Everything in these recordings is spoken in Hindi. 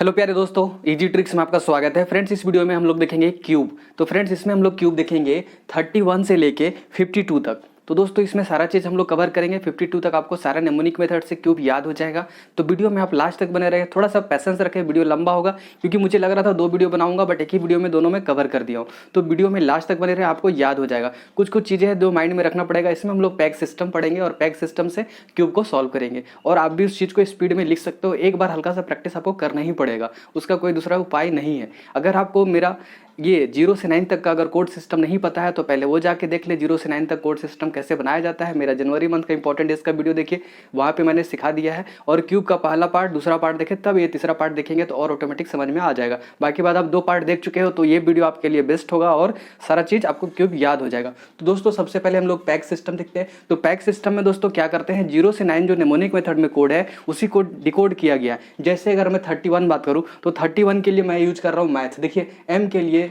हेलो प्यारे दोस्तों, इजी ट्रिक्स में आपका स्वागत है। फ्रेंड्स, इस वीडियो में हम लोग देखेंगे क्यूब। तो फ्रेंड्स, इसमें हम लोग क्यूब देखेंगे 31 से लेके 52 तक। तो दोस्तों, इसमें सारा चीज़ हम लोग कवर करेंगे। 52 तक आपको सारा नेमोनिक मेथड से क्यूब याद हो जाएगा। तो वीडियो में आप लास्ट तक बने रहे, थोड़ा सा पैसेंस रखें, वीडियो लंबा होगा क्योंकि मुझे लग रहा था 2 वीडियो बनाऊंगा, बट एक ही वीडियो में दोनों में कवर कर दिया हूँ। तो वीडियो में लास्ट तक बने रहे, आपको याद हो जाएगा। कुछ कुछ चीज़ें हैं जो माइंड में रखना पड़ेगा। इसमें हम लोग पैक सिस्टम पढ़ेंगे और पैक सिस्टम से क्यूब को सॉल्व करेंगे। और आप भी उस चीज़ को स्पीड में लिख सकते हो। एक बार हल्का सा प्रैक्टिस आपको करना ही पड़ेगा, उसका कोई दूसरा उपाय नहीं है। अगर आपको मेरा ये 0 से 9 तक का अगर कोड सिस्टम नहीं पता है तो पहले वो जाके देख ले, 0 से 9 तक कोड सिस्टम कैसे बनाया जाता है। मेरा जनवरी मंथ का इंपॉर्टेंट डेज का वीडियो देखिए, वहाँ पे मैंने सिखा दिया है। और क्यूब का पहला पार्ट, दूसरा पार्ट देखें, तब ये तीसरा पार्ट देखेंगे तो और ऑटोमेटिक समझ में आ जाएगा। बाकी बात आप 2 पार्ट देख चुके हो तो ये वीडियो आपके लिए बेस्ट होगा और सारा चीज़ आपको क्यूब याद हो जाएगा। तो दोस्तों, सबसे पहले हम लोग पैक सिस्टम देखते हैं। तो पैक सिस्टम में दोस्तों क्या करते हैं, 0 से 9 जो नेमोनिक मेथड में कोड है उसी को डिकोड किया गया है। जैसे अगर मैं 31 बात करूँ तो 31 के लिए मैं यूज कर रहा हूँ मैथ। देखिए, एम के लिए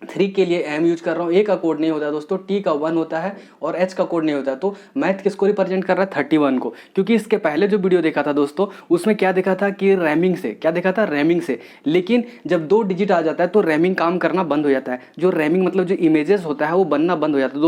3 के लिए एम यूज कर रहा हूँ। ए का कोड नहीं होता है दोस्तों, टी का 1 होता है और एच का कोड नहीं होता है। तो मैथ किसको रिप्रेजेंट कर रहा है, 31 को। क्योंकि इसके पहले जो वीडियो देखा था दोस्तों, उसमें क्या देखा था कि रैमिंग से, क्या देखा था, रैमिंग से। लेकिन जब 2 डिजिट आ जाता है तो रैमिंग काम करना बंद हो जाता है। जो रैमिंग मतलब जो इमेजेस होता है वो बनना बंद हो जाता है।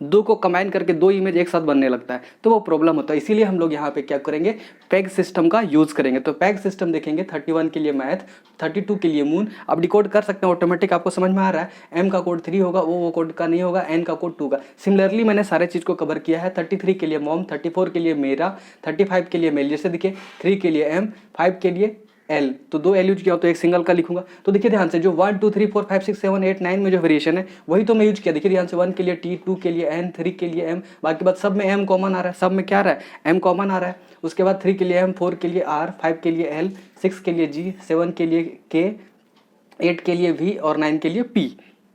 दो को कंबाइन करके 2 इमेज एक साथ बनने लगता है, तो वो प्रॉब्लम होता है। इसीलिए हम लोग यहाँ पे क्या करेंगे, पैग सिस्टम का यूज करेंगे। तो पैग सिस्टम देखेंगे, 31 के लिए मैथ, 32 के लिए मून। आप डिकोड कर सकते हैं, ऑटोमेटिक आपको समझ में आ रहा है। एम का कोड 3 होगा, वो कोड का नहीं होगा, एन का कोड 2 का। सिमिलरली मैंने सारे चीज़ को कवर किया है। 33 के लिए मॉम, 34 के लिए मेरा, 35 के लिए मेल। जैसे देखिए, 3 के लिए एम, 5 के लिए एल, तो 2 एल यूज किया तो एक सिंगल का लिखूंगा। तो देखिए ध्यान से, जो 1 2 3 4 5 6 7 8 9 में जो वेरिएशन है वही तो मैं यूज किया। देखिए ध्यान से, 1 के लिए टी, 2 के लिए एन, 3 के लिए एम। बाकी बात सब में एम कॉमन आ रहा है, सब में क्या आ रहा है, एम कॉमन आ रहा है। उसके बाद 3 के लिए एम, 4 के लिए आर, 5 के लिए एल, 6 के लिए जी, 7 के लिए के, 8 के लिए वी और 9 के लिए पी।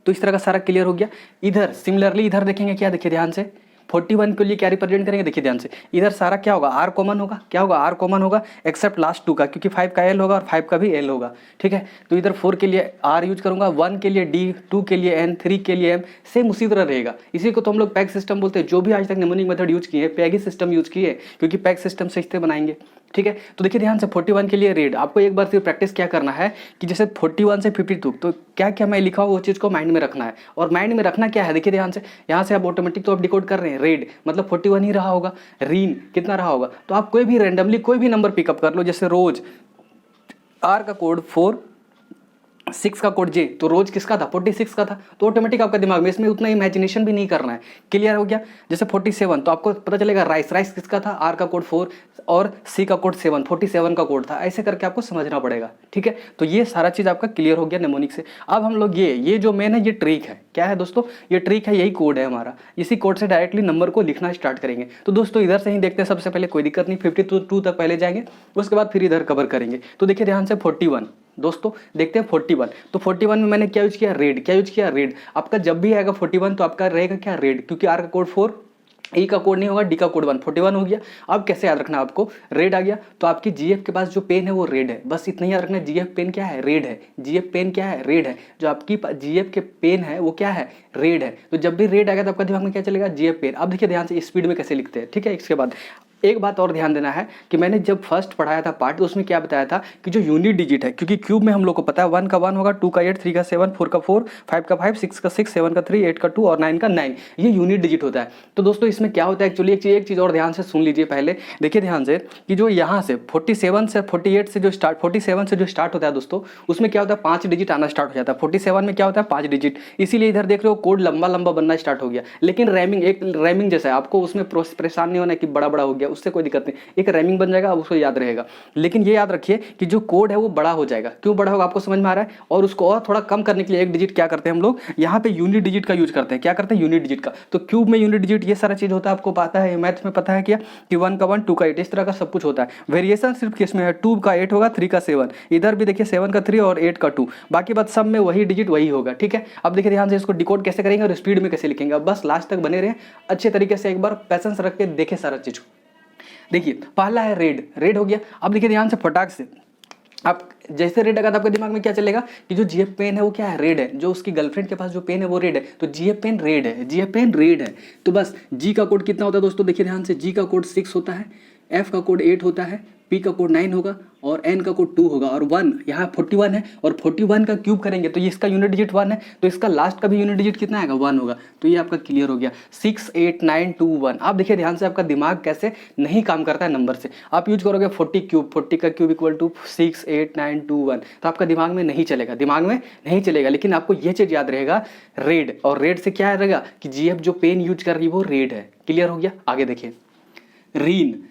तो इस तरह का सारा क्लियर हो गया। इधर सिमिलरली इधर देखेंगे, क्या देखिए ध्यान से, 41 के लिए क्या रिप्रेजेंट करेंगे, देखिए ध्यान से, इधर सारा क्या होगा, आर कॉमन होगा। क्या होगा, आर कॉमन होगा, एक्सेप्ट लास्ट 2 का, क्योंकि 5 का एल होगा और 5 का भी एल होगा। ठीक है, तो इधर 4 के लिए आर यूज करूंगा, 1 के लिए डी, 2 के लिए एन, 3 के लिए एम। सेम उसी तरह रहेगा। इसी को तो हम लोग पैग सिस्टम बोलते हैं। जो भी आज तक नेमोनिक मेथड यूज किए पैग ही सिस्टम यूज किए, क्योंकि पैग सिस्टम से इससे बनाएंगे। ठीक है, तो देखिए ध्यान से, 41 के लिए रेड। आपको एक बार फिर प्रैक्टिस क्या करना है कि जैसे 41 से 52 तो क्या क्या मैं लिखा हूँ वो चीज़ को माइंड में रखना है। और माइंड में रखना क्या है, देखिए ध्यान से, यहाँ से आप ऑटोमेटिक तो आप डिकोड कर रहे हैं। रेड मतलब 41 ही रहा होगा। रीन कितना रहा होगा, तो आप कोई भी रैंडमली कोई भी नंबर पिकअप कर लो। जैसे रोज, आर का कोड 4, 6 का कोड जे, तो रोज किसका था, 46 का था। तो ऑटोमेटिक आपका दिमाग में, इसमें उतना इमेजिनेशन भी नहीं करना है। क्लियर हो गया। जैसे 47 तो आपको पता चलेगा राइस, राइस किसका था, आर का कोड 4 और सी का कोड 7, 47 का कोड था। ऐसे करके आपको समझना पड़ेगा। ठीक है, तो ये सारा चीज़ आपका क्लियर हो गया नेमोनिक से। अब हम लोग ये जो मेन है, ये ट्रिक है। क्या है दोस्तों, ये ट्रिक है, यही कोड है हमारा। इसी कोड से डायरेक्टली नंबर को लिखना स्टार्ट करेंगे। तो दोस्तों इधर से ही देखते हैं, सबसे पहले कोई दिक्कत नहीं, 52 तक पहले जाएंगे, उसके बाद फिर इधर कवर करेंगे। तो देखिए ध्यान से, 41 दोस्तों देखते हैं 41। तो 41 में मैंने क्या यूज किया, रेड। क्या यूज किया, रेड। आपका जब भी आएगा 41 तो आपका रहेगा क्या, रेड, क्योंकि आर का कोड 4, ई का कोड नहीं होगा, डी का कोड 1, 41 हो गया। अब कैसे याद रखना आपको, रेड आ गया तो आपकी जीएफ के पास जो पेन है वो रेड है। बस इतना ही याद रखना, जीएफ पेन क्या है, रेड है। जीएफ पेन क्या है, रेड है। जो आपकी जीएफ के पेन है वो क्या है, रेड है। तो जब भी रेड आ गया तो आपका दिमाग में क्या चलेगा, जीएफ पेन। अब देखिए ध्यान से, स्पीड में कैसे लिखते हैं। ठीक है, इसके बाद एक बात और ध्यान देना है कि मैंने जब फर्स्ट पढ़ाया था पार्ट तो उसमें क्या बताया था कि जो यूनिट डिजिट है, क्योंकि क्यूब में हम लोग को पता है 1 का 1 होगा, 2 का 8, 3 का 7, 4 का 4, 5 का 5, 6 का 6, 7 का 3, 8 का 2 और 9 का 9, ये यूनिट डिजिट होता है। तो दोस्तों इसमें क्या होता है एक्चुअली, एक चीज़ और ध्यान से सुन लीजिए पहले। देखिए ध्यान से कि जो यहाँ से 47 से 48 से जो स्टार्ट, 47 से जो स्टार्ट होता है दोस्तों, उसमें क्या होता है, 5 डिजिट आना स्टार्ट हो जाता है। 47 में क्या होता है, 5 डिजिट। इसीलिए इधर देख रहे हो कोड लंबा लंबा बनना स्टार्ट हो गया। लेकिन रैमिंग, एक रैमिंग जैसा है, आपको उसमें परेशान नहीं होना कि बड़ा बड़ा हो गया, उससे कोई दिक्कत नहीं। एक रैमिंग बन जाएगा, उसको याद रहेगा। लेकिन ये याद रखिए कि जो कोड है वो बड़ा हो जाएगा। क्यों बड़ा होगा आपको समझ में आ रहा है। और उसको और थोड़ा कम करने के लिए एक डिजिट क्या करते हैं हम लोग, यहाँ पे यूनिट डिजिट का यूज करते हैं। क्या करते हैं, यूनिट डिजिट का। तो क्यूब में यूनिट डिजिट ये सारा चीज होता है, आपको पता है, मैथ में पता है क्या कि 1 का 1, 2 का 8, इस तरह का सब कुछ होता है। वेरिएशन सिर्फ किस में है, 2 का 8 होगा, 3 का 7, इधर भी देखिए 7 का 3 और 8 का 2, बाकी बात सब में वही डिजिट वही होगा। ठीक है, अब देखिए ध्यान से, इसको डिकोड कैसे करेंगे और स्पीड में कैसे लिखेंगे। अब बस लास्ट तक बने रहे अच्छे तरीके से, एक बार पैसेंस रख के देखे सारा चीज को। देखिए पहला है रेड, रेड हो गया। अब देखिए ध्यान से, फटाक से आप जैसे रेड आएगा तो आपके दिमाग में क्या चलेगा कि जो जीएफ पेन है वो क्या है, रेड है। जो उसकी गर्लफ्रेंड के पास जो पेन है वो रेड है, तो जीएफ पेन रेड है, जीएफ पेन रेड है। तो बस जी का कोड कितना होता है दोस्तों, देखिए ध्यान से, जी का कोड 6 होता है, एफ का कोड 8 होता है, पी का कोड 9 होगा और एन का कोड 2 होगा और 1 यहाँ 41 है और 41 का क्यूब करेंगे तो ये इसका यूनिट डिजिट 1 है तो इसका लास्ट का भी यूनिट डिजिट कितना आएगा 1 होगा। तो ये आपका क्लियर हो गया 6 8 9 2 1। आप देखिए ध्यान से आपका दिमाग कैसे नहीं काम करता है नंबर से। आप यूज करोगे 40 क्यूब, 40 का क्यूब इक्वल टू 6 8 9 2 1 तो आपका दिमाग में नहीं चलेगा, दिमाग में नहीं चलेगा। लेकिन आपको ये चीज़ याद रहेगा रेड, और रेड से क्या रहेगा कि जीएफ जो पेन यूज कर रही है वो रेड है। क्लियर हो गया। आगे देखिए रीन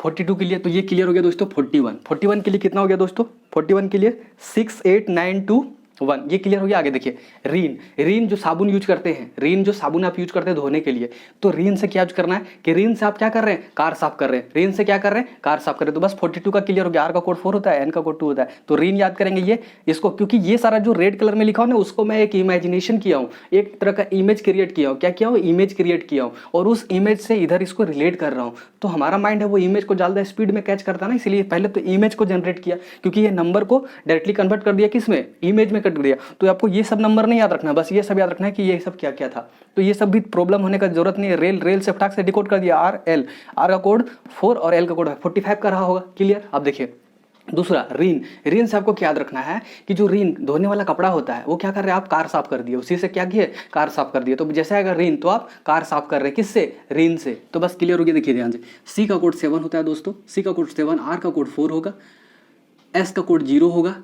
42 के लिए, तो ये क्लियर हो गया दोस्तों। 41 के लिए कितना हो गया दोस्तों, 41 के लिए 6 8 9 2 1, ये क्लियर हो गया। आगे देखिए रीन जो साबुन यूज करते हैं, रीन जो साबुन आप यूज करते हैं धोने के लिए, तो रीन से क्या यूज करना है कि रीन से आप क्या कर रहे हैं, कार साफ कर रहे हैं। रीन से क्या कर रहे हैं, कार साफ कर रहे हैं। तो बस 42 का क्लियर हो गया। आर का कोड 4 होता है, एन का कोड 2 होता है। तो रीन याद करेंगे ये इसको, क्योंकि ये सारा जो रेड कलर में लिखा हो ना उसको मैं एक इमेजिनेशन किया हूँ, एक तरह का इमेज क्रिएट किया हूँ। क्या किया हूँ, इमेज क्रिएट किया हूँ और उस इमेज से इधर इसको रिलेट कर रहा हूँ। तो हमारा माइंड है वो इमेज को ज़्यादा स्पीड में कैच करता है ना, इसलिए पहले तो इमेज को जनरेट किया, क्योंकि ये नंबर को डायरेक्टली कन्वर्ट कर दिया किसमें, इमेज में कर दिया। तो आपको ये सब नंबर नहीं याद रखना, बस ये सब याद रखना है कि ये सब क्या क्या था। तो ये सब भी प्रॉब्लम होने का जरूरत नहीं है। रेल से फटाक से डिकोड कर दिया। आर का कोड 4 और एल का कोड 45 का रहा होगा। क्लियर। अब देखिए दूसरा रीन से आपको क्या याद रखना है कि जो रीन धोने वाला कपड़ा होता है वो क्या कर रहे हैं, आप कार साफ कर दिए, उसी से क्या किए, कार साफ कर दिए। तो जैसे आएगा रीन तो आप कार साफ कर रहे हैं किससे, रीन से। तो बस क्लियर हो गया। देखिए ध्यान से सी का कोड 7 होता है दोस्तों, सी का कोड 7, आर का कोड 4 होगा, एस का कोड 0 होगा,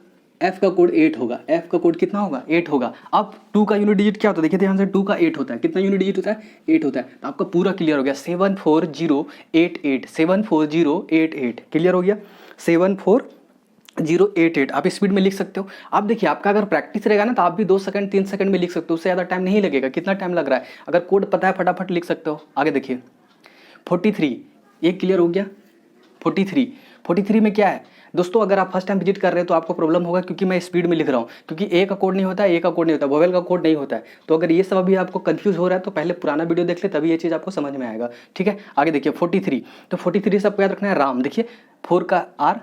एफ का कोड 8 होगा। एफ का कोड कितना होगा, 8 होगा। अब 2 का यूनिट डिजिट क्या होता है, देखिए ध्यान से 2 का 8 होता है। कितना यूनिट डिजिट होता है, 8 होता है। तो आपका पूरा क्लियर हो गया 74088, 74088 क्लियर हो गया। 74088 आप स्पीड में लिख सकते हो। आप देखिए आपका अगर प्रैक्टिस रहेगा ना तो आप भी 2 सेकंड 3 सेकंड में लिख सकते हो, उससे ज़्यादा टाइम नहीं लगेगा। कितना टाइम लग रहा है, अगर कोड पता है फटाफट लिख सकते हो। आगे देखिए 43, ये क्लियर हो गया। 43 में क्या है दोस्तों, अगर आप फर्स्ट टाइम विजिट कर रहे हैं तो आपको प्रॉब्लम होगा, क्योंकि मैं स्पीड में लिख रहा हूँ, क्योंकि ए का कोड नहीं होता है, ए का कोड नहीं होता, वोवेल का कोड नहीं होता है। तो अगर ये सब अभी आपको कंफ्यूज हो रहा है तो पहले पुराना वीडियो देख ले, तभी ये चीज़ आपको समझ में आएगा। ठीक है। आगे देखिए 43, तो 43 से आपको याद रखना है राम। देखिए 4 का आर,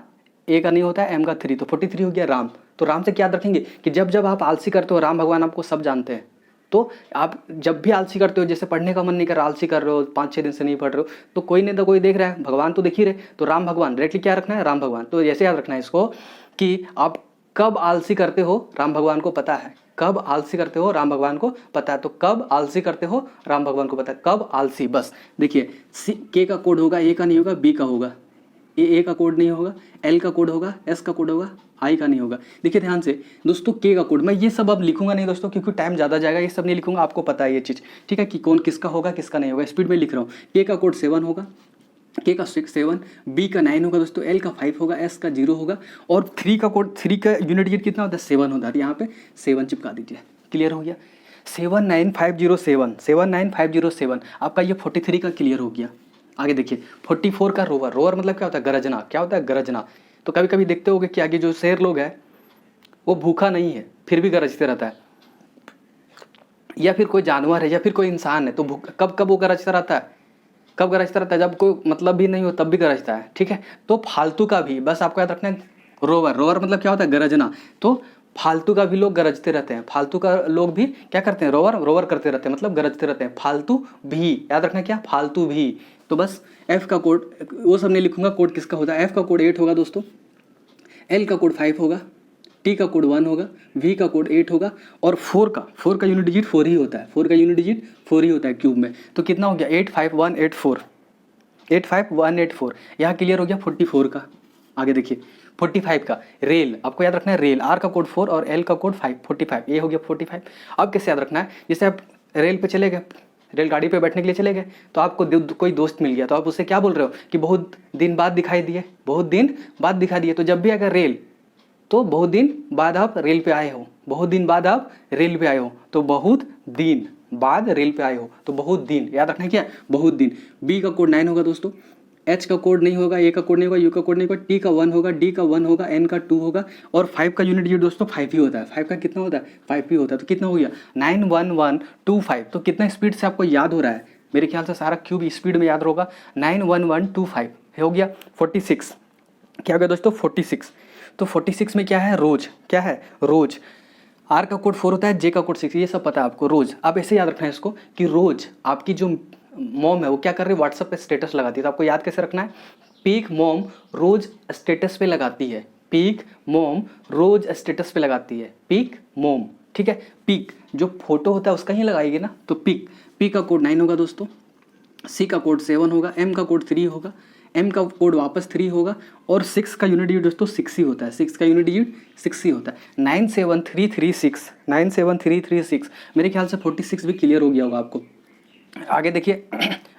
ए का नहीं होता है, एम का 3, तो 43 हो गया राम। तो राम से क्या याद रखेंगे कि जब जब आप आलसी करते हो, राम भगवान आपको सब जानते हैं। तो आप जब भी आलसी करते हो, जैसे पढ़ने का मन नहीं कर रहा, आलसी कर रहे हो, 5-6 दिन से नहीं पढ़ रहे हो, तो कोई नहीं तो कोई देख रहा है, भगवान तो दिख ही रहे। तो राम भगवान डायरेक्टली क्या रखना है, राम भगवान। तो जैसे याद रखना है इसको कि आप कब आलसी करते हो राम भगवान को पता है, कब आलसी करते हो राम भगवान को पता है। तो कब आलसी करते हो राम भगवान को पता है, कब आलसी। बस देखिए के का कोड होगा, ए का नहीं होगा, बी का होगा, ए का कोड नहीं होगा, एल का कोड होगा, एस का कोड होगा, आई का नहीं होगा। देखिए ध्यान से दोस्तों के का कोड, मैं ये सब अब लिखूंगा नहीं दोस्तों, क्योंकि टाइम ज़्यादा जाएगा, ये सब नहीं लिखूंगा, आपको पता है ये चीज़। ठीक है कि कौन किसका होगा किसका नहीं होगा, स्पीड में लिख रहा हूँ। के का कोड 7 होगा, के का 6 7, बी का 9 होगा दोस्तों, एल का 5 होगा, एस का 0 होगा और 3 का कोड, 3 का यूनिट डिजिट कितना होता है, 7 होता है। यहाँ पे 7 चिपका दीजिए। क्लियर हो गया। 79507 आपका ये 43 का क्लियर हो गया। आगे देखिए 44 का रोवर मतलब क्या होता है, गरजना। क्या होता है, गरजना। तो कभी कभी देखते होगे कि आगे जो शेर लोग हैं वो भूखा नहीं है फिर भी गरजते रहता है, या फिर कोई जानवर है या फिर कोई इंसान है तो कब कब वो गरजता रहता है, कब गरजता रहता है, जब कोई मतलब भी नहीं हो तब भी गरजता है। ठीक है। तो फालतू का भी बस आपको याद रखना है रोवर मतलब क्या होता है, गरजना। तो फालतू का भी लोग गरजते रहते हैं, फालतू का लोग भी क्या करते हैं, रोवर करते रहते हैं, मतलब गरजते रहते हैं। फालतू भी याद रखना, क्या, फालतू भी। तो बस एफ का कोड वो सब नहीं लिखूंगा, कोड किसका होता है, एफ का कोड 8 होगा दोस्तों, एल का कोड 5 होगा, टी का कोड 1 होगा, वी का कोड 8 होगा और 4 का यूनिट डिजिट 4 ही होता है। 4 का यूनिट डिजिट 4 ही होता है क्यूब में। तो कितना हो गया 85184 यहाँ क्लियर हो गया 44 का। आगे देखिए 45 का रेल, आपको याद रखना है रेल, आर का कोड 4 और एल का कोड 5, 45 ये हो गया 45। अब कैसे याद रखना है, जैसे आप रेल पे चले गए, रेलगाड़ी पे बैठने के लिए चले गए, तो आपको कोई दोस्त मिल गया, तो आप उससे क्या बोल रहे हो कि बहुत दिन बाद दिखाई दिए, बहुत दिन बाद दिखाई दिए। तो जब भी अगर रेल, तो बहुत दिन बाद आप रेल पे आए हो, बहुत दिन बाद आप रेल पे आए हो, तो बहुत दिन बाद रेल पे आए हो, तो बहुत दिन याद रखना है, क्या, बहुत दिन। बी का कोड 9 होगा दोस्तों, एच का कोड नहीं होगा, ए का कोड नहीं होगा, यू का कोड नहीं होगा, टी का 1 होगा, डी का 1 होगा, एन का 2 होगा और 5 का यूनिट डिजिट दोस्तों 5 ही होता है। 5 का कितना होता है, 5 ही होता है। तो कितना हो गया 91125। तो कितना स्पीड से आपको याद हो रहा है, मेरे ख्याल से सारा क्यूब स्पीड में याद होगा। 91125 हो गया। 46 क्या हो गया दोस्तों, 46। तो 46 में क्या है, रोज। क्या है, रोज। आर का कोड 4 होता है, जे का कोड 6, ये सब पता है आपको। रोज आप ऐसे याद रखना है इसको कि रोज आपकी जो मॉम है वो क्या कर रही है, व्हाट्सएप पे स्टेटस लगाती है। तो आपको याद कैसे रखना है, पीक मॉम रोज स्टेटस पे लगाती है, पीक मॉम रोज स्टेटस पे लगाती है, पीक मॉम, ठीक है। पीक जो फोटो होता है उसका ही लगाएगी ना, तो पीक, पी का कोड 9 होगा दोस्तों, सी का कोड 7 होगा, एम का कोड 3 होगा, एम का कोड वापस 3 होगा, और 6 का यूनिट डिजिट दोस्तों 6 ही होता है, 6 का यूनिट डिजिट 6 ही होता है। 97336, 97336, मेरे ख्याल से 46 भी क्लियर हो गया होगा आपको। आगे देखिए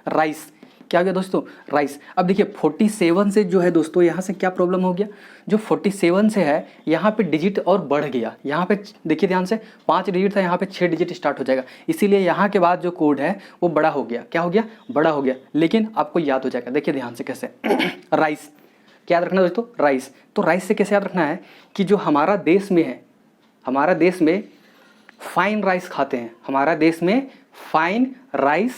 राइस, क्या हो गया दोस्तों, राइस। अब देखिए 47 से जो है दोस्तों यहाँ से क्या प्रॉब्लम हो गया, जो 47 से है यहाँ पे डिजिट और बढ़ गया, यहाँ पे देखिए ध्यान से 5 डिजिट था, यहाँ पे 6 डिजिट स्टार्ट हो जाएगा, इसीलिए यहाँ के बाद जो कोड है वो बड़ा हो गया, क्या हो गया, बड़ा हो गया, लेकिन आपको याद हो जाएगा। देखिए ध्यान से कैसे राइस, क्या याद रखना दोस्तों, राइस। तो राइस से कैसे याद रखना है कि जो हमारा देश में है, हमारा देश में फाइन राइस खाते हैं, हमारा देश में फाइन राइस,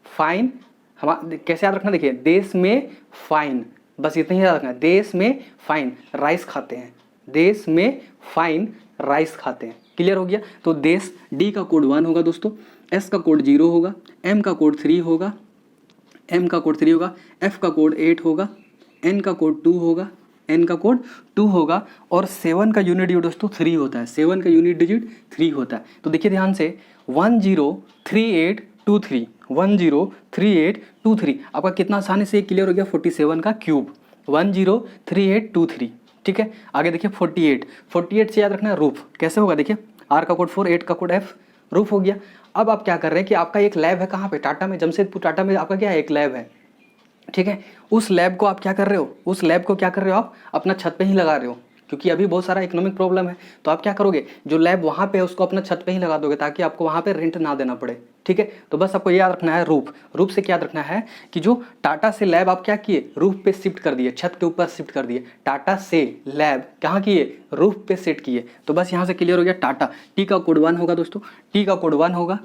फाइन, हम कैसे याद रखना, देखिए देश में फाइन, बस इतना ही याद रखना है, देश में फाइन राइस खाते हैं, देश में फाइन राइस खाते हैं, क्लियर हो गया। तो देश, डी का कोड 1 होगा दोस्तों, एस का कोड 0 होगा, एम का कोड 3 होगा, एम का कोड 3 होगा, एफ का कोड 8 होगा, एन का कोड 2 होगा, एन का कोड 2 होगा, और 7 का यूनिट डिजिट दोस्तों 3 होता है, 7 का यूनिट डिजिट 3 होता है। तो देखिए ध्यान से 103823, 103823, आपका कितना आसानी से क्लियर हो गया, 47 का क्यूब, 103823, ठीक है। आगे देखिए 48 से याद रखना है रूफ, कैसे होगा, देखिए आर का कोड 4, 8 का कोड एफ, रूफ हो गया। अब आप क्या कर रहे हैं कि आपका एक लैब है, कहाँ पे, टाटा में, जमशेदपुर टाटा में आपका क्या है, एक लैब है, ठीक है। उस लैब को आप क्या कर रहे हो, उस लैब को क्या कर रहे हो, आप अपना छत पे ही लगा रहे हो, क्योंकि अभी बहुत सारा इकोनॉमिक प्रॉब्लम है, तो आप क्या करोगे, जो लैब वहाँ पे है उसको अपना छत पे ही लगा दोगे, ताकि आपको वहाँ पे रेंट ना देना पड़े, ठीक है। तो बस आपको याद रखना है रूफ, रूफ से क्या याद रखना है कि जो टाटा से लैब आप क्या किए, रूफ पे शिफ्ट कर दिए, छत के ऊपर शिफ्ट कर दिए, टाटा से लैब कहाँ किए, रूफ पे सेट किए। तो बस यहाँ से क्लियर हो गया टाटा, टी का कोड 1 होगा दोस्तों, टी का कोड 1 होगा,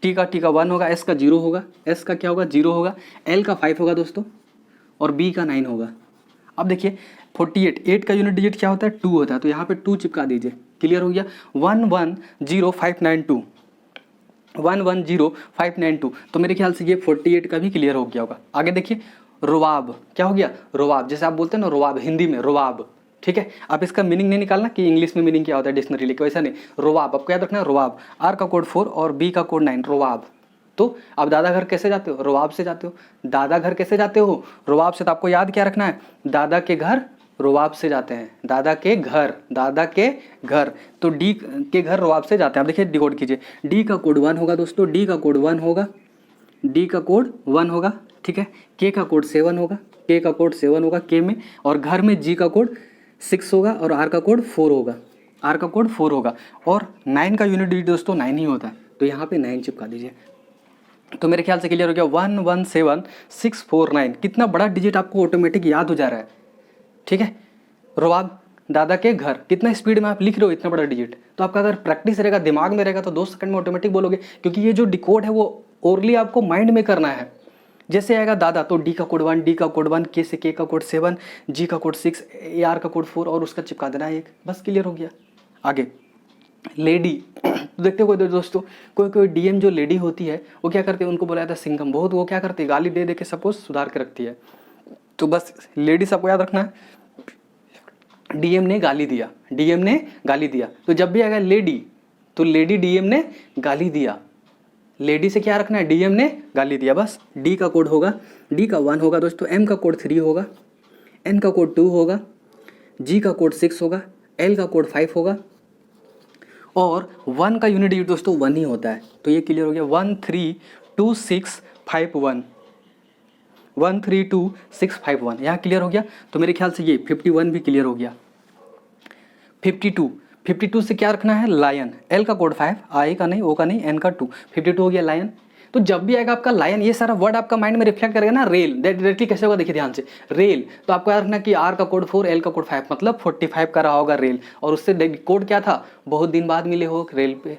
टी का 1 होगा, एस का 0 होगा, एस का क्या होगा, 0 होगा, एल का 5 होगा दोस्तों, और बी का 9 होगा। अब देखिए 48, 8 का यूनिट डिजिट क्या होता है, 2 होता है, तो यहाँ पे 2 चिपका दीजिए, क्लियर हो गया। 110592, 110592, तो मेरे ख्याल से ये 48 का भी क्लियर हो गया होगा। आगे देखिए रुबाब, क्या हो गया, रुबाब, जैसे आप बोलते हैं ना रुबाब, हिंदी में रुबाब, ठीक है। आप इसका मीनिंग नहीं निकालना कि इंग्लिश में मीनिंग क्या होता है डिक्शनरी लेके, वैसा नहीं, रुबाब आपको याद रखना है, रुबाब, आर का कोड 4 और बी का कोड 9, रुबाब। तो आप दादा घर कैसे जाते हो, रुबाब से जाते हो, दादा घर कैसे जाते हो, रुबाब से। तो आपको याद क्या रखना है, दादा के घर रुबाब से जाते हैं, दादा के घर, दादा के घर, तो डी के घर रुबाब से जाते हैं। आप देखिए डिकोड कीजिए, डी का कोड 1 होगा दोस्तों, डी का कोड 1 होगा, डी का कोड 1 होगा, ठीक है। के का कोड 7 होगा, के का कोड 7 होगा के में, और घर में जी का कोड 6 होगा, और आर का कोड 4 होगा, आर का कोड 4 होगा, और 9 का यूनिट डिजिट दोस्तों 9 ही होता है, तो यहाँ पे 9 चिपका दीजिए। तो मेरे ख्याल से क्लियर हो गया, 117649, कितना बड़ा डिजिट आपको ऑटोमेटिक याद हो जा रहा है, ठीक है। रुबाब, दादा के घर, कितना स्पीड में आप लिख रहे हो इतना बड़ा डिजिट, तो आपका अगर प्रैक्टिस रहेगा, दिमाग में रहेगा, तो 2 सेकंड में ऑटोमेटिक बोलोगे, क्योंकि ये जो डिकोड है वो ओरली आपको माइंड में करना है। जैसे आएगा दादा, तो डी का कोड 1, डी का कोड 1, के से के का कोड 7, जी का कोड 6, ए आर का कोड 4, और उसका चिपका देना है 1, बस क्लियर हो गया। आगे लेडी, तो देखते हो दोस्तों, कोई डीएम जो लेडी होती है वो क्या करती है, उनको बोला जाता है सिंघम, बहुत वो क्या करती है, गाली दे दे के सपोज सुधार के रखती है। तो बस लेडी सबको याद रखना है, डीएम ने गाली दिया, डीएम ने गाली दिया, तो जब भी आएगा लेडी, तो लेडी डीएम ने गाली दिया, लेडी से क्या रखना है, डीएम ने गाली दिया, बस। डी का कोड होगा, डी का 1 होगा दोस्तों, एम का कोड 3 होगा, एन का कोड 2 होगा, जी का कोड 6 होगा, एल का कोड 5 होगा, और 1 का यूनिट डिजिट दोस्तों 1 ही होता है, तो ये क्लियर हो गया। 132651, 132651, यहाँ क्लियर हो गया। तो मेरे ख्याल से ये 51 भी क्लियर हो गया। 52 से क्या रखना है, लायन, एल का कोड 5, आई का नहीं, ओ का नहीं, एन का 2, 52 हो गया लायन। तो जब भी आएगा आपका लायन, ये सारा वर्ड आपका माइंड में रिफ्लेक्ट करेगा ना, रेल, डायरेक्टली कैसे होगा, देखिए ध्यान से, रेल, तो आपको याद रखना कि आर का कोड 4, एल का कोड 5, मतलब 45 का रहा होगा रेल, और उससे कोड क्या था, बहुत दिन बाद मिले हो रेल पे,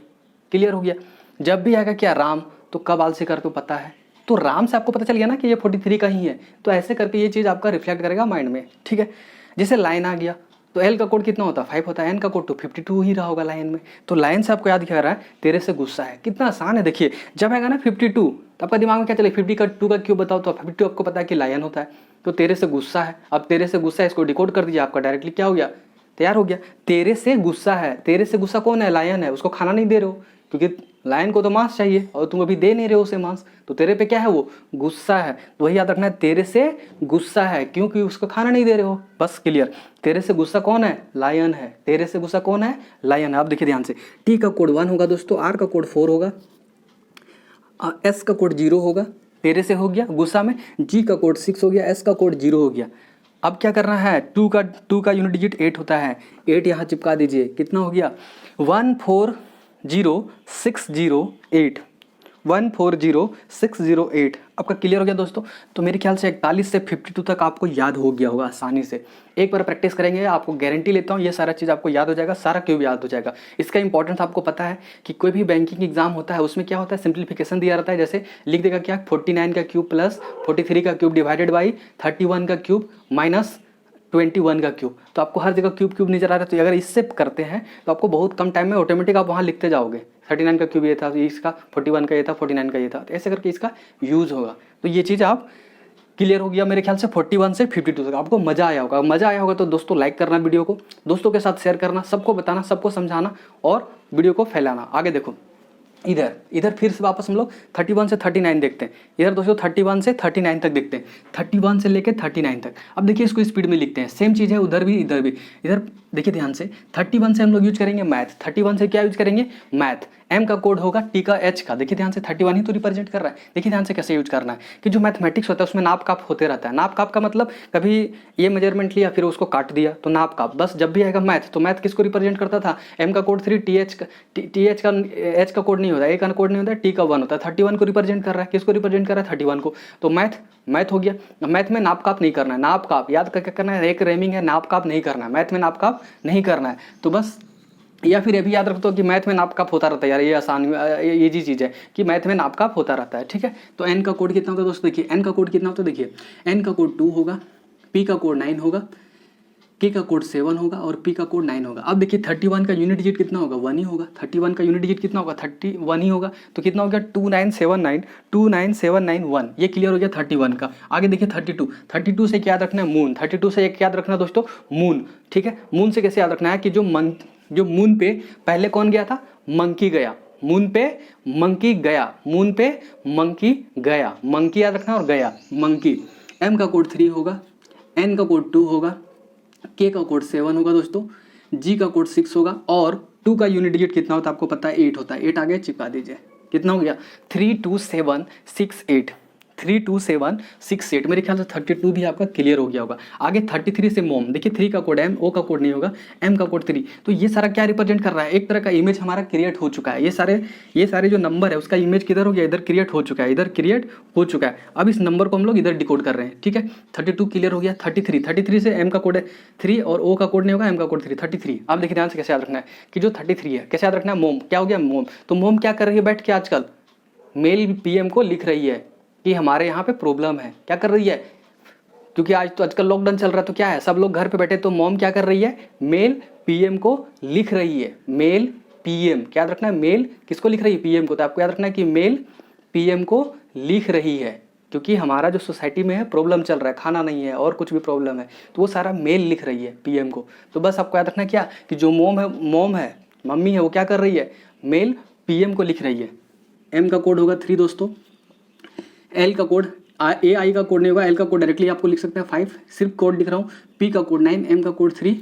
क्लियर हो गया। जब भी आएगा क्या, राम, तो कब आल से करते हो पता है, तो राम से आपको पता चल गया ना कि ये 43 का ही है, तो ऐसे करके ये चीज़ आपका रिफ्लेक्ट करेगा माइंड में, ठीक है। जैसे लाइन आ गया, तो एल का कोड कितना होता है, 5 होता है, एन का कोड तो 52 ही रहा होगा लाइन में, तो लाइन से आपको याद क्या रहा है, तेरे से गुस्सा है, कितना आसान है। देखिए जब आएगा ना 52, तो आपका दिमाग में क्या चले, 50 का 2 का क्यों बताओ, तो 52 आपको पता है कि लायन होता है, तो तेरे से गुस्सा है, अब तेरे से गुस्सा है, इसको डिकोड कर दिया, आपका डायरेक्टली क्या हो गया, तैयार हो गया। तेरे से गुस्सा है, तेरे से गुस्सा कौन है, लायन है, उसको खाना नहीं दे रहे हो क्योंकि लायन को तो मांस चाहिए और तुम अभी दे नहीं रहे हो उसे मांस, तो तेरे पे क्या है, वो गुस्सा है। तो वही याद रखना है, तेरे से गुस्सा है क्योंकि उसको खाना नहीं दे रहे हो, बस क्लियर। तेरे से गुस्सा कौन है, लायन है, तेरे से गुस्सा कौन है, लायन है। आप देखिए ध्यान से, टी का कोड 1 होगा दोस्तों, आर का कोड 4 होगा, एस का कोड 0 होगा, तेरे से हो गया गुस्सा में, जी का कोड 6 हो गया, एस का कोड 0 हो गया। अब क्या करना है, टू का यूनिट डिजिट 8 होता है, 8 यहाँ चिपका दीजिए, कितना हो गया 140608, 140608। आपका क्लियर हो गया दोस्तों। तो मेरे ख्याल से 41 से 52 तक आपको याद हो गया होगा आसानी से। एक बार प्रैक्टिस करेंगे, आपको गारंटी लेता हूँ ये सारा चीज़ आपको याद हो जाएगा, सारा क्यूब याद हो जाएगा। इसका इंपॉर्टेंस आपको पता है कि कोई भी बैंकिंग एग्जाम होता है उसमें क्या होता है, सिंप्लीफिकेशन दिया रहता है, जैसे लिख देगा क्या 49 का क्यूब प्लस 43 का क्यूब डिवाइडेड बाई 31 का क्यूब माइनस 21 का क्यूब। तो आपको हर जगह क्यूब क्यूब नजर आ रहा है, तो अगर इससे करते हैं तो आपको बहुत कम टाइम में ऑटोमेटिक आप वहाँ लिखते जाओगे, 39 का क्यूब ये था, इसका 41 का ये था, 49 का ये था, तो ऐसे करके इसका यूज़ होगा। तो ये चीज़ आप क्लियर हो गया मेरे ख्याल से 41 से 52 तक। आपको मज़ा आया होगा, मज़ा आया होगा तो दोस्तों लाइक करना, वीडियो को दोस्तों के साथ शेयर करना, सबको बताना, सबको समझाना और वीडियो को फैलाना। आगे देखो, इधर फिर से वापस हम लोग 31 से 39 देखते हैं। इधर दोस्तों 31 से 39 तक देखते हैं, 31 से लेकर 39 तक। अब देखिए इसको स्पीड में लिखते हैं, सेम चीज़ है उधर भी इधर भी। इधर देखिए ध्यान से, 31 से हम लोग यूज करेंगे मैथ, 31 से क्या यूज करेंगे, मैथ। एम का कोड होगा टी का एच का, देखिए ध्यान से 31 ही तो रिप्रेजेंट कर रहा है। देखिए ध्यान से कैसे यूज करना है कि जो मैथमेटिक्स होता है उसमें नाप काप होते रहता है। नाप काप का मतलब कभी ये मेजरमेंट लिया फिर उसको काट दिया तो नाप काप, बस जब भी आएगा मैथ तो मैथ किसको रिप्रेजेंट करता था, एम का कोड 3, टी एच का एच का कोड नहीं होता, ए का कोड नहीं होता, टी का 1 होता है, 31 को रिप्रेजेंट कर रहा है, किसको रिप्रेजेंट कर रहा है, 31 को। तो मैथ हो गया। मैथ में नाप काप नहीं करना है, नाप काप याद करके करना है, एक रेमिंग है, नाप काप नहीं करना है, मैथ में नाप काप नहीं करना है। तो बस, या फिर ये भी याद रखते हो कि मैथ में नाप काप होता रहता है यार, ये आसान ये जी चीज़ है कि मैथ में नाप काप होता रहता है, ठीक है। तो एन का कोड कितना होता है दोस्तों, देखिए एन का कोड कितना होता है, देखिए एन का कोड 2 होगा, पी का कोड 9 होगा, के का कोड 7 होगा और पी का कोड 9 होगा। अब देखिए 31 का यूनिट डिजिट कितना होगा, 1 ही होगा। 31 का यूनिट डिजिट कितना होगा, 31 ही होगा। तो कितना हो गया 29791, ये क्लियर हो गया 31 का। आगे देखिए 32 से क्या याद रखना है, मून। 32 से एक याद रखना दोस्तों, मून, ठीक है। मून से कैसे याद रखना है कि जो मून पे पहले कौन गया था, मंकी गया, मून पे मंकी गया, मून पे मंकी गया, मंकी याद रखना और गया मंकी। एम का कोड 3 होगा, एन का कोड 2 होगा, के का कोड 7 होगा दोस्तों, जी का कोड 6 होगा और 2 का यूनिट डिजिट कितना होता है आपको पता है, 8 होता है। 8 आगे चिपका दीजिए, कितना हो गया 32768, 32768। मेरे ख्याल से 32 भी आपका क्लियर हो गया होगा। आगे 33 से मोम, देखिए 3 का कोड एम, ओ का कोड नहीं होगा, एम का कोड 3। तो ये सारा क्या रिप्रेजेंट कर रहा है, एक तरह का इमेज हमारा क्रिएट हो चुका है। ये सारे जो नंबर है उसका इमेज किधर हो गया, इधर क्रिएट हो चुका है, इधर क्रिएट हो चुका है। अब इस नंबर को हम लोग इधर डिकोड कर रहे हैं, ठीक है। 32 क्लियर हो गया। 33 से एम का कोड है 3 और ओ का कोड नहीं होगा, एम का कोड 3, 33। अब देखिए ध्यान से कैसे याद रखना है कि जो 33 है कैसे याद रखना है, मोम क्या हो गया, मोम। तो मोम क्या कर रही है बैठ के आजकल, मेल पीएम को लिख रही है कि हमारे यहाँ पे प्रॉब्लम है। क्या कर रही है, क्योंकि आजकल लॉकडाउन चल रहा है तो क्या है, सब लोग घर पे बैठे, तो मॉम क्या कर रही है, मेल पीएम को लिख रही है। मेल पीएम क्या याद रखना है, मेल किसको लिख रही है, पीएम को। तो आपको याद रखना है कि मेल पीएम को लिख रही है, क्योंकि हमारा जो सोसाइटी में है प्रॉब्लम चल रहा है, खाना नहीं है और कुछ भी प्रॉब्लम है, तो वो सारा मेल लिख रही है पीएम को। तो बस आपको याद रखना है क्या कि जो मॉम है मम्मी है, वो क्या कर रही है, मेल पीएम को लिख रही है। एम का कोड होगा 3 दोस्तों, एल का कोड आई का कोड नहीं होगा, एल का कोड डायरेक्टली आपको लिख सकते हैं 5, सिर्फ कोड लिख रहा हूँ। पी का कोड 9, एम का कोड 3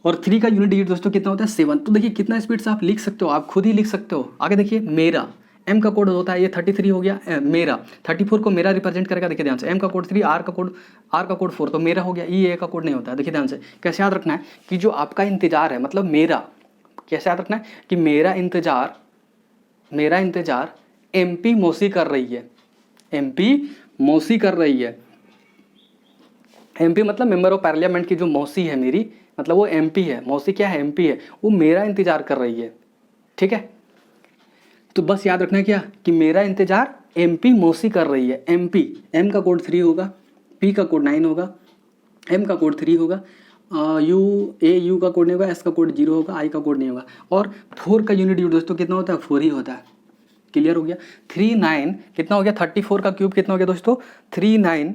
और 3 का यूनिट डिजिट दोस्तों कितना होता है 7। तो देखिए कितना स्पीड से आप लिख सकते हो, आप खुद ही लिख सकते हो। आगे देखिए मेरा, एम का कोड होता है ये 33 हो गया, मेरा 34 को मेरा रिप्रेजेंट करेगा। देखिए ध्यान से, एम का कोड 3, आर का कोड 4, तो मेरा हो गया। ई ए का कोड नहीं होता है। देखिए ध्यान से कैसे याद रखना है कि जो आपका इंतजार है, मतलब मेरा, कैसे याद रखना है कि मेरा इंतजार एमपी मौसी कर रही है, एमपी मौसी कर रही है। एमपी मतलब मेंबर ऑफ पार्लियामेंट की जो मौसी है मेरी, मतलब वो एमपी है, मौसी क्या है, एमपी है, वो मेरा इंतजार कर रही है, ठीक है। तो बस याद रखना है क्या कि मेरा इंतजार एमपी मौसी कर रही है। एमपी, एम का कोड 3 होगा, पी का कोड 9 होगा, एम का कोड 3 होगा, यू का कोड नहीं होगा, एस का कोड 0 होगा, आई का कोड नहीं होगा। और 4 का यूनिट दोस्तों कितना होता है, 4 ही होता है। क्लियर हो गया। 39 कितना हो गया, 34 का क्यूब कितना हो गया दोस्तों, 39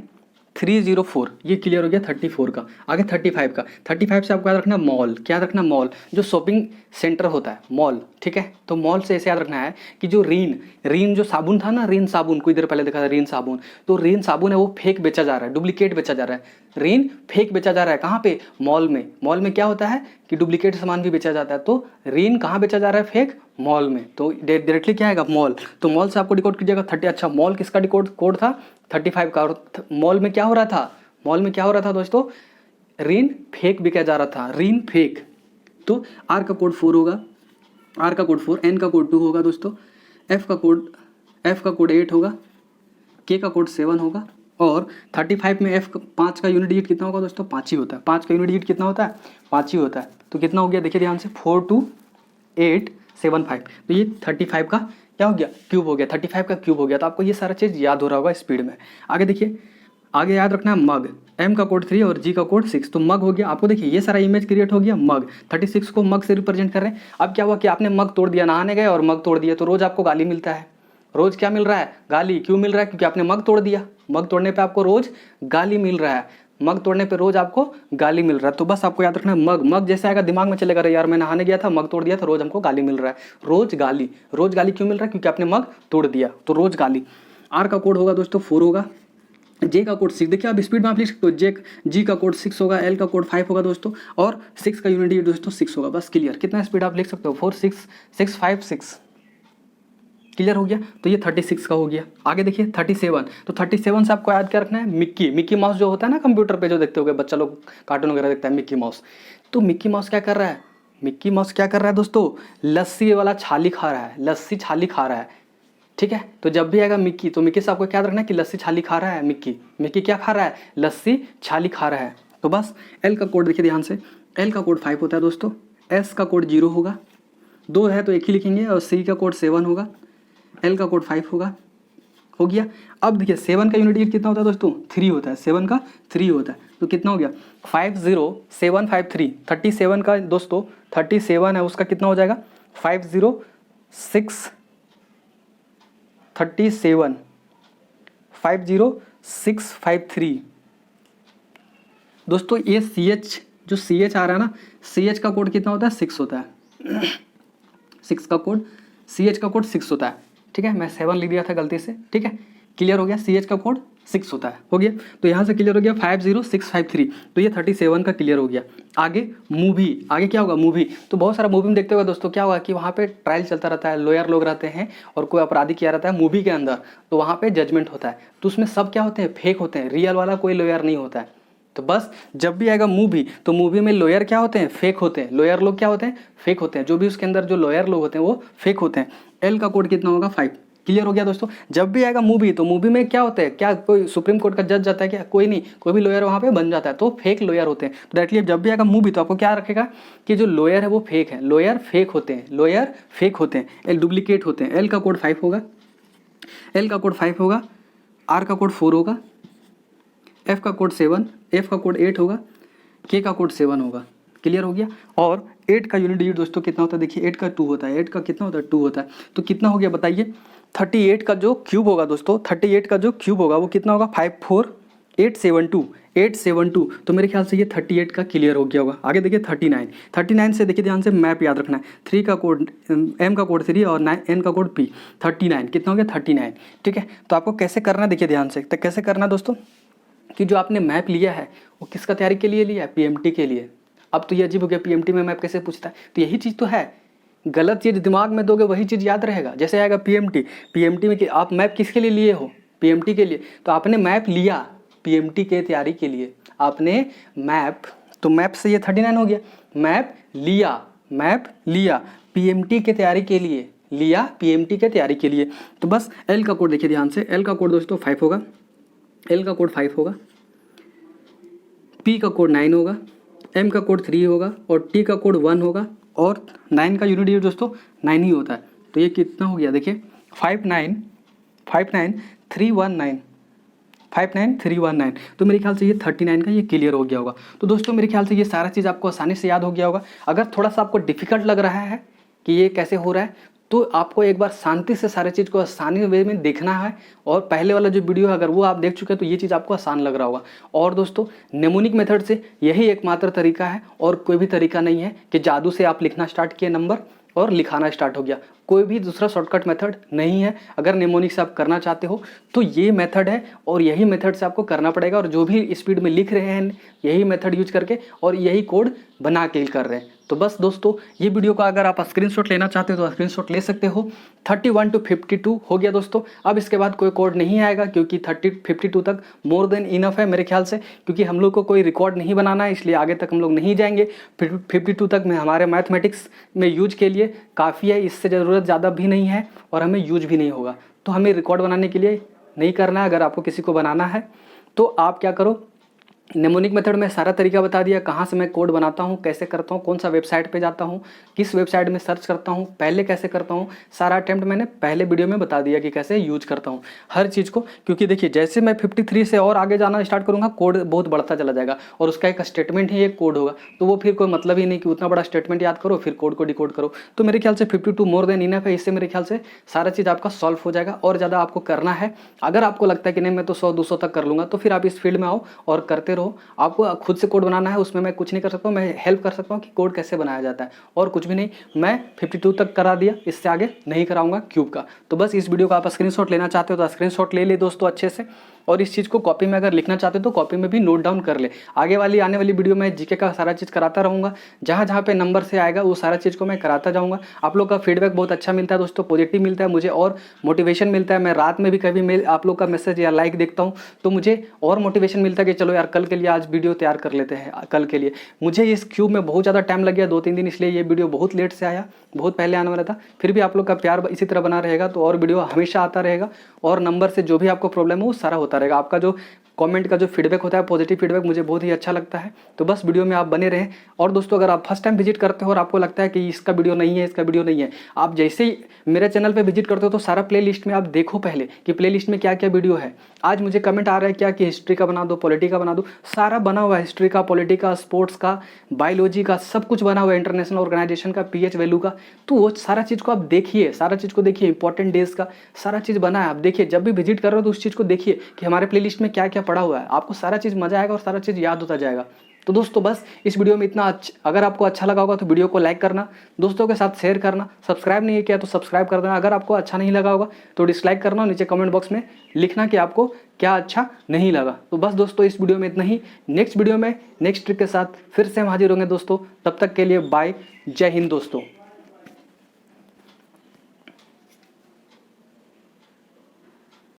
304, ये क्लियर हो गया 34 का। आगे 35 का, 35 से आपको याद रखना मॉल, क्या याद रखना मॉल, जो शॉपिंग सेंटर होता है मॉल, ठीक है। तो मॉल से ऐसे याद रखना है कि जो रीन जो साबुन था ना, रीन साबुन, कोई देर पहले देखा था रीन साबुन, तो रीन साबुन है वो फेक बेचा जा रहा है, डुप्लीकेट बेचा जा रहा है, रीन फेक बेचा जा रहा है। कहाँ पे? मॉल में। मॉल में क्या होता है कि डुप्लीकेट सामान भी बेचा जाता है, तो रीन कहाँ बेचा जा रहा है? फेक मॉल में। तो डायरेक्टली क्या आएगा? मॉल। तो मॉल से आपको डिकोड कीजिएगा 30। अच्छा, मॉल किसका कोड था? 35 का। और मॉल में क्या हो रहा था? मॉल में क्या हो रहा था दोस्तों? रीन फेक बिका जा रहा था, रीन फेक। तो आर का कोड 4 होगा, आर का कोड 4, एन का कोड 2 होगा दोस्तों, एफ का कोड 8 होगा, के का कोड 7 होगा, और 35 में एफ 5 का यूनिट डिजिट कितना होगा दोस्तों? 5 ही होता है। 5 का यूनिट डिजिट कितना होता है? 5 ही होता है। तो कितना हो गया देखिए ध्यान से, 42875। तो ये 35 का क्या हो गया? क्यूब हो गया, 35 का क्यूब हो गया। तो आपको ये सारा चीज़ याद हो रहा होगा स्पीड में। आगे देखिए, आगे याद रखना है मग, एम का कोड 3 और जी का कोड 6। तो मग हो गया। आपको देखिए ये सारा इमेज क्रिएट हो गया, मग 36 को मग से रिप्रेजेंट कर रहे हैं। अब क्या हुआ कि आपने मग तोड़ दिया, नहाने गए और मग तोड़ दिया, तो रोज़ आपको गाली मिलता है। रोज़ क्या मिल रहा है? गाली। क्यों मिल रहा है? क्योंकि आपने मग तोड़ दिया। मग तोड़ने पे आपको रोज़ गाली मिल रहा है, मग तोड़ने पे रोज़ आपको गाली मिल रहा है। तो बस आपको याद रखना है मग जैसे आएगा दिमाग में चलेगा, अरे यार मैं नहाने गया था, मग तोड़ दिया था, रोज़ हमको गाली मिल रहा है। रोज़ गाली क्यों मिल रहा है? क्योंकि आपने मग तोड़ दिया, तो रोज़ गाली। आर का कोड होगा दोस्तों 4 होगा, जे का कोड 6। देखिए आप स्पीड में आप लिख सकते हो, जी का कोड 6 होगा, एल का कोड 5 होगा दोस्तों, और 6 का यूनिट दोस्तों 6 होगा। बस क्लियर। कितना स्पीड आप लिख सकते हो? 4 6 6 5 6। क्लियर हो गया। तो ये 36 का हो गया। आगे देखिए 37। तो 37 से आपको याद क्या रखना है? मिक्की माउस जो होता है ना कंप्यूटर पे जो देखते होगे बच्चा लोग, कार्टून वगैरह देखता है, मिक्की माउस। तो मिक्की माउस क्या कर रहा है? मिक्की माउस क्या कर रहा है दोस्तों? लस्सी वाला छाली खा रहा है, लस्सी छाली खा रहा है, ठीक है। तो जब भी आएगा मिक्की, तो मिक्की से आपको क्या रखना है कि लस्सी छाली खा रहा है मिक्की क्या खा रहा है? लस्सी छाली खा रहा है। तो बस एल का कोड देखिए ध्यान से, एल का कोड 5 होता है दोस्तों, एस का कोड 0 होगा, 2 है तो एक ही लिखेंगे, और सी का कोड 7 होगा, एल का कोड 5 होगा। हो गया। अब देखिए 7 का यूनिट डिजिट कितना होता है दोस्तों? 3 होता है। 7 का 3 होता है। तो कितना हो गया? 50753। 37 का दोस्तों 37 है, उसका कितना हो जाएगा? 50653 दोस्तों। ये CH जो CH आ रहा है ना, CH का कोड कितना होता है? 6 होता है। 6 का कोड, CH का कोड 6 होता है, ठीक है। मैं 7 लिख दिया था गलती से, ठीक है। क्लियर हो गया। CH का कोड 6 होता है। हो गया। तो यहाँ से क्लियर हो गया 50653। तो ये 37 का क्लियर हो गया। आगे मूवी, आगे क्या होगा? मूवी। तो बहुत सारा मूवी में देखते हुए दोस्तों क्या होगा कि वहाँ पे ट्रायल चलता रहता है, लॉयर लोग रहते हैं और कोई अपराधी किया रहता है मूवी के अंदर, तो वहाँ पे जजमेंट होता है। तो उसमें सब क्या होते हैं? फेक होते हैं, रियल वाला कोई लॉयर नहीं होता है। तो बस जब भी आएगा मूवी, तो मूवी में लॉयर क्या होते हैं? फेक होते हैं। लॉयर लोग क्या होते हैं? फेक होते हैं। जो भी उसके अंदर जो लॉयर लोग होते हैं वो फेक होते हैं। एल का कोड कितना होगा? 5। क्लियर हो गया दोस्तों। जब भी आएगा मूवी, तो मूवी में क्या होता है? क्या कोई सुप्रीम कोर्ट का जज जाता है क्या? कोई नहीं, कोई भी लॉयर वहाँ पे बन जाता है, तो फेक लॉयर होते हैं। तो डायरेक्टली जब भी आएगा मूवी, तो आपको क्या रखेगा कि जो लॉयर है वो फेक है, लॉयर फेक होते हैं, लॉयर फेक होते हैं, एल डुप्लीकेट होते हैं। एल का कोड 5 होगा, एल का कोड 5 होगा, आर का कोड 4 होगा, एफ का कोड 7, एफ का कोड 8 होगा, के का कोड 7 होगा। क्लियर हो गया। और 8 का यूनिट डिजिट दोस्तों कितना होता है? देखिए 8 का 2 होता है। 8 का कितना होता है? 2 होता है। तो कितना हो गया बताइए? 38 का जो क्यूब होगा दोस्तों, 38 का जो क्यूब होगा वो कितना होगा? 54872। तो मेरे ख्याल से ये 38 का क्लियर हो गया होगा। आगे देखिए 39 से देखिए ध्यान से, मैप याद रखना है। 3 का कोड, एम का कोड 3 और एन का कोड P। 39 कितना हो गया? 39, ठीक है। तो आपको कैसे करना है देखिए ध्यान से। तो कैसे करना दोस्तों कि जो आपने मैप लिया है वो किसका तैयारी के लिए लिया है? PMT के लिए। अब तो ये अजीब हो गया, PMT में मैप कैसे पूछता है? तो यही चीज़ तो है, गलत चीज़ दिमाग में दोगे वही चीज़ याद रहेगा। जैसे आएगा PMT में कि आप मैप किसके लिए लिए हो? PMT के लिए। तो आपने मैप लिया PMT के तैयारी के लिए, आपने मैप, तो मैप से ये 39 हो गया। मैप लिया PMT के तैयारी के लिए, लिया PMT के तैयारी के लिए। तो बस एल का कोड देखिए ध्यान से, एल का कोड दोस्तों 5 होगा, एल का कोड 5 होगा, P का कोड 9 होगा, M का कोड 3 होगा, और T का कोड 1 होगा, और 9 का यूनिट डिजिट दोस्तों 9 ही होता है। तो ये कितना हो गया देखिए 59319। तो मेरे ख्याल से ये 39 का ये क्लियर हो गया होगा। तो दोस्तों मेरे ख्याल से ये सारा चीज़ आपको आसानी से याद हो गया होगा। अगर थोड़ा सा आपको डिफिकल्ट लग रहा है कि ये कैसे हो रहा है, तो आपको एक बार शांति से सारी चीज़ को आसानी वे में देखना है। और पहले वाला जो वीडियो है अगर वो आप देख चुके हैं तो ये चीज़ आपको आसान लग रहा होगा। और दोस्तों नेमोनिक मेथड से यही एकमात्र तरीका है और कोई भी तरीका नहीं है कि जादू से आप लिखना स्टार्ट किए नंबर और लिखाना स्टार्ट हो गया। कोई भी दूसरा शॉर्टकट मेथड नहीं है। अगर नेमोनिक से आप करना चाहते हो तो ये मेथड है और यही मेथड से आपको करना पड़ेगा। और जो भी स्पीड में लिख रहे हैं यही मेथड यूज करके और यही कोड बना के कर रहे हैं। तो बस दोस्तों ये वीडियो का अगर आप स्क्रीनशॉट लेना चाहते हो तो स्क्रीनशॉट ले सकते हो। 31 to 52 हो गया दोस्तों। अब इसके बाद कोई कोड नहीं आएगा क्योंकि 52 तक मोर देन इनफ है मेरे ख्याल से, क्योंकि हम लोग को कोई रिकॉर्ड नहीं बनाना है इसलिए आगे तक हम लोग नहीं जाएंगे। 52 तक में हमारे मैथमेटिक्स में यूज के लिए काफ़ी है, इससे ज़रूरत ज़्यादा भी नहीं है और हमें यूज भी नहीं होगा। तो हमें रिकॉर्ड बनाने के लिए नहीं करना है। अगर आपको किसी को बनाना है तो आप क्या करो, नेमोनिक मेथड में सारा तरीका बता दिया, कहाँ से मैं कोड बनाता हूँ, कैसे करता हूँ, कौन सा वेबसाइट पे जाता हूँ, किस वेबसाइट में सर्च करता हूँ, पहले कैसे करता हूँ, सारा अटेम्प्ट मैंने पहले वीडियो में बता दिया कि कैसे यूज करता हूँ हर चीज़ को। क्योंकि देखिए जैसे मैं 53 से और आगे जाना स्टार्ट करूँगा कोड बहुत बढ़ता चला जाएगा और उसका एक स्टेटमेंट ही एक कोड होगा। तो वो फिर कोई मतलब ही नहीं कि उतना बड़ा स्टेटमेंट याद करो फिर कोड को डिकोड करो। तो मेरे ख्याल से 52 मोर देन इनफ है। इससे मेरे ख्याल से सारा चीज़ आपका सॉल्व हो जाएगा और ज़्यादा आपको करना है। अगर आपको लगता है कि नहीं मैं तो 100-200 तक कर लूँगा तो फिर आप इस फील्ड में आओ और करते रहो। आपको खुद से कोड बनाना है, उसमें मैं कुछ नहीं कर सकता हूँ, मैं हेल्प कर सकता हूँ कि कोड कैसे बनाया जाता है और कुछ भी नहीं। मैं 52 तक करा दिया, इससे आगे नहीं कराऊंगा क्यूब का। तो बस इस वीडियो का आप स्क्रीनशॉट लेना चाहते हो तो स्क्रीनशॉट ले ले दोस्तों अच्छे से। और इस चीज़ को कॉपी में अगर लिखना चाहते हो तो कॉपी में भी नोट डाउन कर ले। आगे वाली आने वाली वीडियो में जीके का सारा चीज़ कराता रहूँगा, जहाँ जहाँ पे नंबर से आएगा वो सारा चीज़ को मैं कराता जाऊँगा। आप लोग का फीडबैक बहुत अच्छा मिलता है दोस्तों, पॉजिटिव मिलता है, मुझे और मोटिवेशन मिलता है। मैं रात में भी कभी मेल आप लोग का मैसेज या लाइक देखता हूँ तो मुझे और मोटिवेशन मिलता है कि चलो यार कल के लिए आज वीडियो तैयार कर लेते हैं। कल के लिए मुझे इस क्यूब में बहुत ज़्यादा टाइम लग गया, 2-3 दिन, इसलिए ये वीडियो बहुत लेट से आया, बहुत पहले आने वाला था। फिर भी आप लोग का प्यार इसी तरह बना रहेगा तो और वीडियो हमेशा आता रहेगा और नंबर से जो भी आपको प्रॉब्लम है वो सारा होता रहेगा। आपका जो कमेंट का जो फीडबैक होता है पॉजिटिव फीडबैक मुझे बहुत ही अच्छा लगता है। तो बस वीडियो में आप बने रहें। और दोस्तों अगर आप फर्स्ट टाइम विजिट करते हो और आपको लगता है कि इसका वीडियो नहीं है, इसका वीडियो नहीं है, आप जैसे ही मेरे चैनल पे विजिट करते हो तो सारा प्ले लिस्ट में आप देखो पहले कि प्ले लिस्ट में क्या क्या वीडियो है। आज मुझे कमेंट आ रहा है क्या कि हिस्ट्री का बना दो, पॉलिटी का बना दो, सारा बना हुआ है। हिस्ट्री का, पॉलिटी का, स्पोर्ट्स का, बायोलॉजी का, सब कुछ बना हुआ है, इंटरनेशनल ऑर्गेनाइजेशन का, पीएच वैल्यू का। तो वो सारा चीज़ को आप देखिए, सारा चीज़ को देखिए, इंपॉर्टेंट डेज का सारा चीज़ बना है। आप देखिए, जब भी विजिट कर रहे हो तो उस चीज़ को देखिए कि हमारे प्ले लिस्ट में क्या क्या पड़ा हुआ है। आपको सारा चीज़ मजा आएगा और सारा चीज़ याद होता जाएगा। तो दोस्तों बस इस वीडियो में इतना। अगर आपको अच्छा लगा होगा तो वीडियो को लाइक करना, दोस्तों के साथ शेयर करना, सब्सक्राइब नहीं किया तो सब्सक्राइब कर देना। अगर आपको अच्छा नहीं लगा होगा तो डिसलाइक करना, नीचे कमेंट बॉक्स में लिखना कि आपको क्या अच्छा नहीं लगा। तो बस दोस्तों इस वीडियो में इतना ही। नेक्स्ट वीडियो में नेक्स्ट ट्रिक के साथ फिर से हम हाजिर होंगे दोस्तों। तब तक के लिए बाय, जय हिंद दोस्तों।